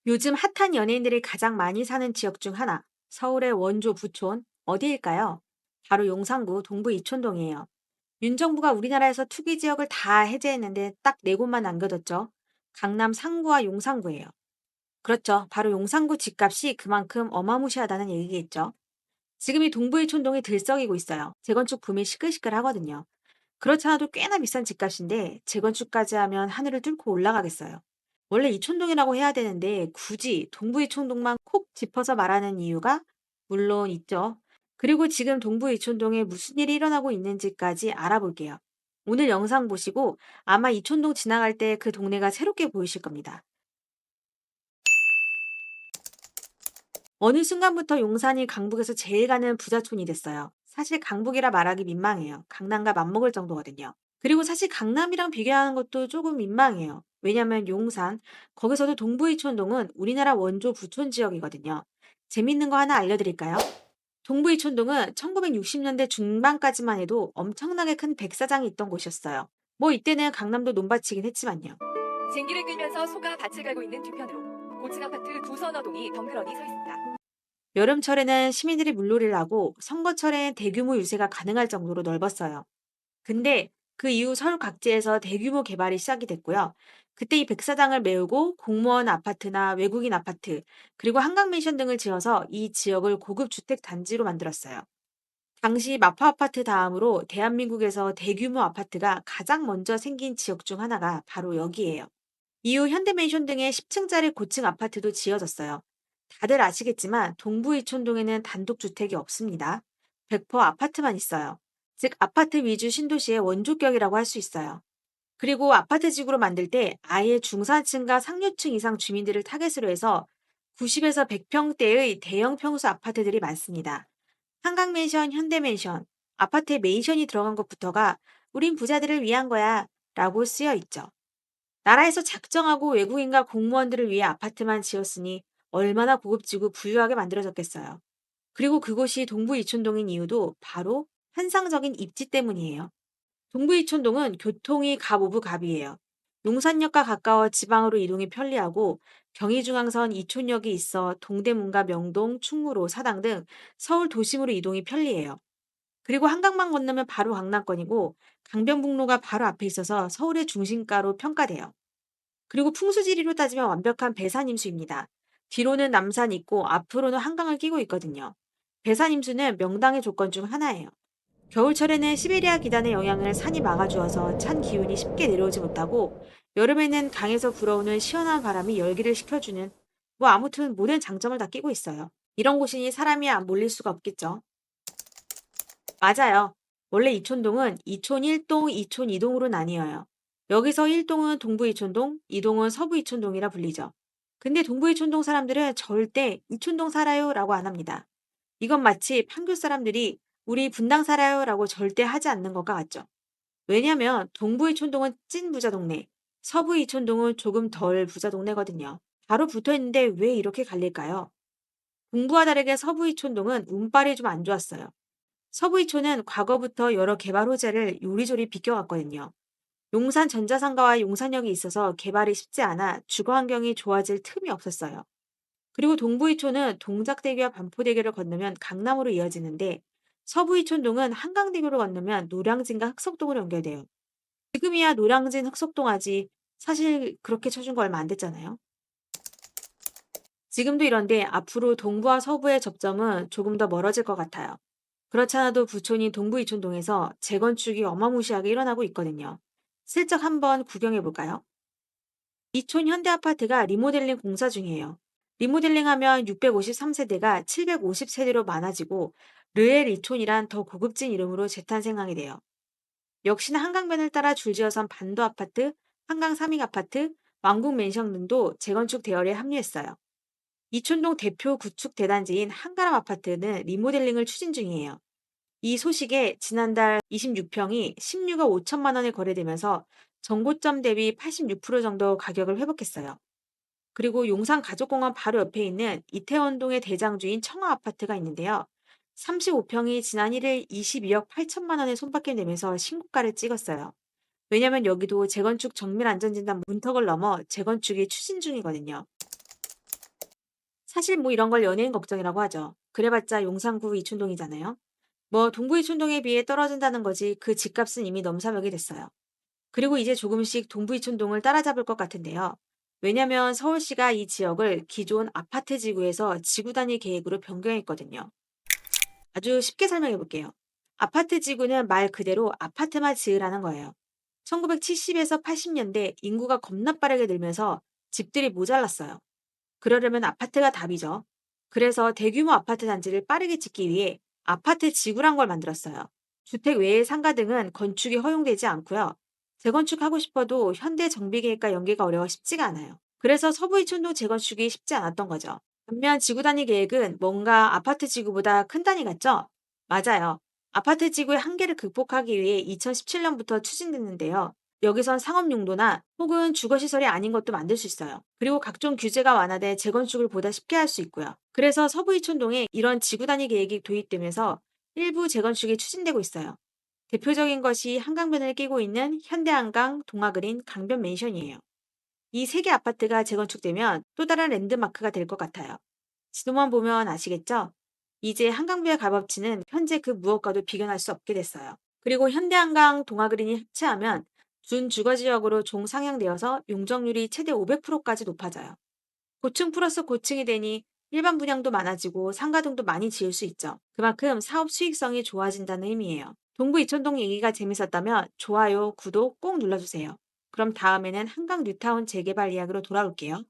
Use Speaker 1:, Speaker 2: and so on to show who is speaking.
Speaker 1: 요즘 핫한 연예인들이 가장 많이 사는 지역 중 하나, 서울의 원조 부촌, 어디일까요? 바로 용산구 동부 이촌동이에요. 윤 정부가 우리나라에서 투기 지역을 다 해제했는데 딱 네 곳만 남겨뒀죠. 강남 상구와 용산구예요. 그렇죠. 바로 용산구 집값이 그만큼 어마무시하다는 얘기겠죠. 지금 이 동부 이촌동이 들썩이고 있어요. 재건축 붐이 시끌시끌하거든요. 그렇지 않아도 꽤나 비싼 집값인데 재건축까지 하면 하늘을 뚫고 올라가겠어요. 원래 이촌동이라고 해야 되는데 굳이 동부 이촌동만 콕 짚어서 말하는 이유가 물론 있죠. 그리고 지금 동부 이촌동에 무슨 일이 일어나고 있는지까지 알아볼게요. 오늘 영상 보시고 아마 이촌동 지나갈 때 그 동네가 새롭게 보이실 겁니다. 어느 순간부터 용산이 강북에서 제일 가는 부자촌이 됐어요. 사실 강북이라 말하기 민망해요. 강남과 맞먹을 정도거든요. 그리고 사실 강남이랑 비교하는 것도 조금 민망해요. 왜냐면 용산, 거기서도 동부이촌동은 우리나라 원조 부촌 지역이거든요. 재밌는 거 하나 알려드릴까요? 동부이촌동은 1960년대 중반까지만 해도 엄청나게 큰 백사장이 있던 곳이었어요. 뭐 이때는 강남도 논밭이긴 했지만요.
Speaker 2: 쟁기를 끌면서 소가 밭을 갈고 있는 뒤편으로 고층 아파트 두 서너 동이 덩그러니 서 있습니다.
Speaker 1: 여름철에는 시민들이 물놀이를 하고 선거철엔 대규모 유세가 가능할 정도로 넓었어요. 근데 그 이후 서울 각지에서 대규모 개발이 시작이 됐고요. 그때 이 백사장을 메우고 공무원 아파트나 외국인 아파트, 그리고 한강 맨션 등을 지어서 이 지역을 고급 주택 단지로 만들었어요. 당시 마포 아파트 다음으로 대한민국에서 대규모 아파트가 가장 먼저 생긴 지역 중 하나가 바로 여기예요. 이후 현대맨션 등의 10층짜리 고층 아파트도 지어졌어요. 다들 아시겠지만 동부 이촌동에는 단독주택이 없습니다. 100% 아파트만 있어요. 즉 아파트 위주 신도시의 원조격이라고 할 수 있어요. 그리고 아파트 지구로 만들 때 아예 중산층과 상류층 이상 주민들을 타겟으로 해서 90에서 100평대의 대형 평수 아파트들이 많습니다. 한강맨션, 현대맨션, 아파트에 맨션이 들어간 것부터가 우린 부자들을 위한 거야 라고 쓰여 있죠. 나라에서 작정하고 외국인과 공무원들을 위해 아파트만 지었으니 얼마나 고급지고 부유하게 만들어졌겠어요. 그리고 그곳이 동부 이촌동인 이유도 바로 환상적인 입지 때문이에요. 동부 이촌동은 교통이 갑 오브 갑이에요. 용산역과 가까워 지방으로 이동이 편리하고 경의중앙선 이촌역이 있어 동대문과 명동, 충무로, 사당 등 서울 도심으로 이동이 편리해요. 그리고 한강만 건너면 바로 강남권이고 강변북로가 바로 앞에 있어서 서울의 중심가로 평가돼요. 그리고 풍수지리로 따지면 완벽한 배산임수입니다. 뒤로는 남산이 있고 앞으로는 한강을 끼고 있거든요. 배산임수는 명당의 조건 중 하나예요. 겨울철에는 시베리아 기단의 영향을 산이 막아주어서 찬 기운이 쉽게 내려오지 못하고 여름에는 강에서 불어오는 시원한 바람이 열기를 식혀주는 뭐 아무튼 모든 장점을 다 끼고 있어요. 이런 곳이니 사람이 안 몰릴 수가 없겠죠. 맞아요. 원래 이촌동은 이촌 1동, 이촌 2동으로 나뉘어요. 여기서 1동은 동부 이촌동, 2동은 서부 이촌동이라 불리죠. 근데 동부 이촌동 사람들은 절대 이촌동 살아요 라고 안 합니다. 이건 마치 판교 사람들이 우리 분당 살아요 라고 절대 하지 않는 것과 같죠. 왜냐면 동부 이촌동은 찐 부자 동네, 서부 이촌동은 조금 덜 부자 동네거든요. 바로 붙어 있는데 왜 이렇게 갈릴까요? 동부와 다르게 서부 이촌동은 운빨이 좀 안 좋았어요. 서부이촌은 과거부터 여러 개발 호재를 요리조리 비껴왔거든요. 용산 전자상가와 용산역이 있어서 개발이 쉽지 않아 주거 환경이 좋아질 틈이 없었어요. 그리고 동부이촌은 동작대교와 반포대교를 건너면 강남으로 이어지는데 서부이촌동은 한강대교를 건너면 노량진과 흑석동으로 연결돼요. 지금이야 노량진 흑석동하지 사실 그렇게 쳐준 거 얼마 안 됐잖아요. 지금도 이런데 앞으로 동부와 서부의 접점은 조금 더 멀어질 것 같아요. 그렇지 않아도 부촌인 동부 이촌동에서 재건축이 어마무시하게 일어나고 있거든요. 슬쩍 한번 구경해 볼까요? 이촌 현대아파트가 리모델링 공사 중이에요. 리모델링하면 653세대가 750세대로 많아지고 르엘 이촌이란 더 고급진 이름으로 재탄생하게 돼요. 역시나 한강변을 따라 줄지어선 반도 아파트, 한강 삼익 아파트, 왕국 맨션 등도 재건축 대열에 합류했어요. 이촌동 대표 구축 대단지인 한가람 아파트는 리모델링을 추진 중이에요. 이 소식에 지난달 26평이 16억 5천만 원에 거래되면서 정고점 대비 86% 정도 가격을 회복했어요. 그리고 용산 가족공원 바로 옆에 있는 이태원동의 대장주인 청아 아파트가 있는데요. 35평이 지난 1일 22억 8천만 원에 손바뀜 되면서 신고가를 찍었어요. 왜냐면 여기도 재건축 정밀안전진단 문턱을 넘어 재건축이 추진 중이거든요. 사실 뭐 이런 걸 연예인 걱정이라고 하죠. 그래봤자 용산구 이촌동이잖아요. 뭐 동부 이촌동에 비해 떨어진다는 거지 그 집값은 이미 넘사벽이 됐어요. 그리고 이제 조금씩 동부 이촌동을 따라잡을 것 같은데요. 왜냐면 서울시가 이 지역을 기존 아파트 지구에서 지구 단위 계획으로 변경했거든요. 아주 쉽게 설명해 볼게요. 아파트 지구는 말 그대로 아파트만 지으라는 거예요. 1970에서 80년대 인구가 겁나 빠르게 늘면서 집들이 모자랐어요. 그러려면 아파트가 답이죠. 그래서 대규모 아파트 단지를 빠르게 짓기 위해 아파트 지구란 걸 만들었어요. 주택 외의 상가 등은 건축이 허용되지 않고요. 재건축하고 싶어도 현대 정비계획과 연계가 어려워 쉽지가 않아요. 그래서 서부 이촌동 재건축이 쉽지 않았던 거죠. 반면 지구 단위 계획은 뭔가 아파트 지구보다 큰 단위 같죠? 맞아요. 아파트 지구의 한계를 극복하기 위해 2017년부터 추진됐는데요. 여기선 상업 용도나 혹은 주거시설이 아닌 것도 만들 수 있어요. 그리고 각종 규제가 완화돼 재건축을 보다 쉽게 할 수 있고요. 그래서 서부 이촌동에 이런 지구 단위 계획이 도입되면서 일부 재건축이 추진되고 있어요. 대표적인 것이 한강변을 끼고 있는 현대한강, 동아그린, 강변 맨션이에요. 이 세 개 아파트가 재건축되면 또 다른 랜드마크가 될 것 같아요. 지도만 보면 아시겠죠? 이제 한강뷰의 값어치는 현재 그 무엇과도 비교할 수 없게 됐어요. 그리고 현대한강, 동아그린이 합체하면 준주거지역으로 종상향되어서 용적률이 최대 500%까지 높아져요. 고층 플러스 고층이 되니 일반 분양도 많아지고 상가등도 많이 지을 수 있죠. 그만큼 사업 수익성이 좋아진다는 의미예요. 동부 이촌동 얘기가 재밌었다면 좋아요, 구독 꼭 눌러주세요. 그럼 다음에는 한강 뉴타운 재개발 이야기로 돌아올게요.